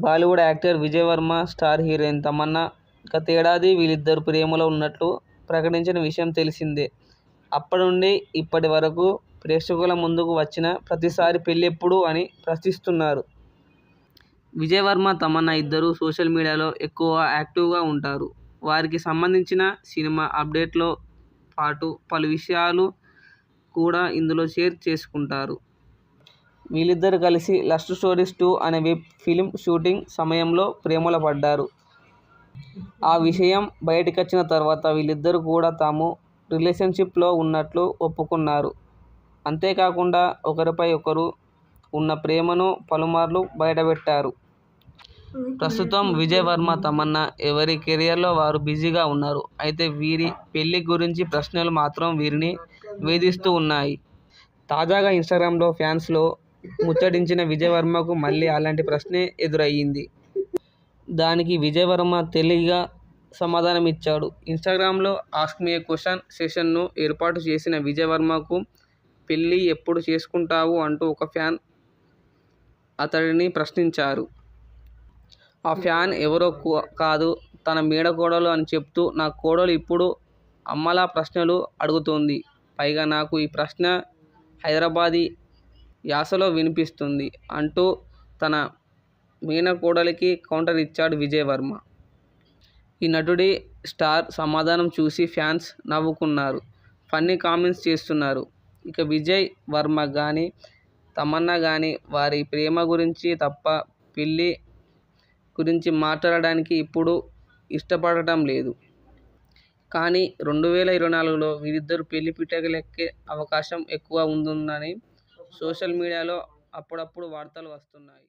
Bollywood actor Vijay Varma, star heroine Tamannaah గతేడాది వీళ్ళిద్దరూ ప్రేమలో ఉన్నట్లు ప్రకటించిన విషయం తెలిసిందే. అప్పటి నుండి ఇప్పటి వరకు ప్రేక్షకుల ముందుకు వచ్చిన ప్రతిసారీ పెళ్లెప్పుడు అని ప్రశ్నిస్తున్నారు. విజయ్ వర్మ, తమన్నా ఇద్దరూ సోషల్ మీడియాలో ఎక్కువ యాక్టివ్గా ఉంటారు. వారికి సంబంధించిన సినిమా అప్డేట్స్తో పాటు పలు విషయాలు కూడా ఇందులో షేర్ చేసుకుంటారు. వీళ్ళిద్దరూ కలిసి లస్ట్ స్టోరీస్ 2 అనే వెబ్ ఫిల్మ్ షూటింగ్ సమయంలో ప్రేమలో పడ్డారు. ఆ విషయం బయటకొచ్చిన తర్వాత వీళ్ళిద్దరూ కూడా తాము రిలేషన్షిప్లో ఉన్నట్లు ఒప్పుకున్నారు. అంతేకాకుండా ఒకరిపై ఒకరు ఉన్న ప్రేమను పలుమార్లు బయటపెట్టారు. ప్రస్తుతం విజయ్ వర్మ, తమన్నా ఎవరి కెరీర్లో వారు బిజీగా ఉన్నారు. అయితే వీరి పెళ్లి గురించి ప్రశ్నలు మాత్రం వీరిని వేధిస్తూ ఉన్నాయి. తాజాగా ఇన్స్టాగ్రామ్లో ఫ్యాన్స్ను ముచ్చటించిన విజయ్ వర్మకు మళ్లీ అలాంటి ప్రశ్నే ఎదురయ్యింది. దానికి విజయ్ వర్మ తెలివిగా సమాధానమిచ్చాడు. ఇన్స్టాగ్రామ్లో 'ఆస్క్ మీ ఎ క్వశ్చన్' సెషన్ను ఏర్పాటు చేసిన విజయ్ వర్మకు పెళ్లి ఎప్పుడు చేసుకుంటావు అంటూ ఒక ఫ్యాన్ అతడిని ప్రశ్నించారు. ఆ ఫ్యాన్ ఎవరో కాదు, తన మేనకోడలు అని చెప్తూ నా కోడలు ఇప్పుడు అమ్మలా ప్రశ్నలు అడుగుతోంది. పైగా నాకు ఈ ప్రశ్న హైదరాబాదీ యాసలో వినిపిస్తుంది అంటూ తన మేనకోడలికి కౌంటర్ ఇచ్చాడు విజయ్ వర్మ. ఈ నటుడి స్టార్ సమాధానం చూసి ఫ్యాన్స్ నవ్వుకున్నారు, ఫన్నీ కామెంట్స్ చేస్తున్నారు. ఇక విజయ్ వర్మ గానీ, తమన్నా గానీ వారి ప్రేమ గురించి తప్ప పెళ్లి గురించి మాట్లాడడానికి ఇప్పుడు ఇష్టపడటం లేదు. కానీ 2024లో వీరిద్దరూ పెళ్లి పీటలెక్కే అవకాశం ఎక్కువ ఉందని సోషల్ మీడియాలో అప్పుడప్పుడు వార్తలు వస్తున్నాయి.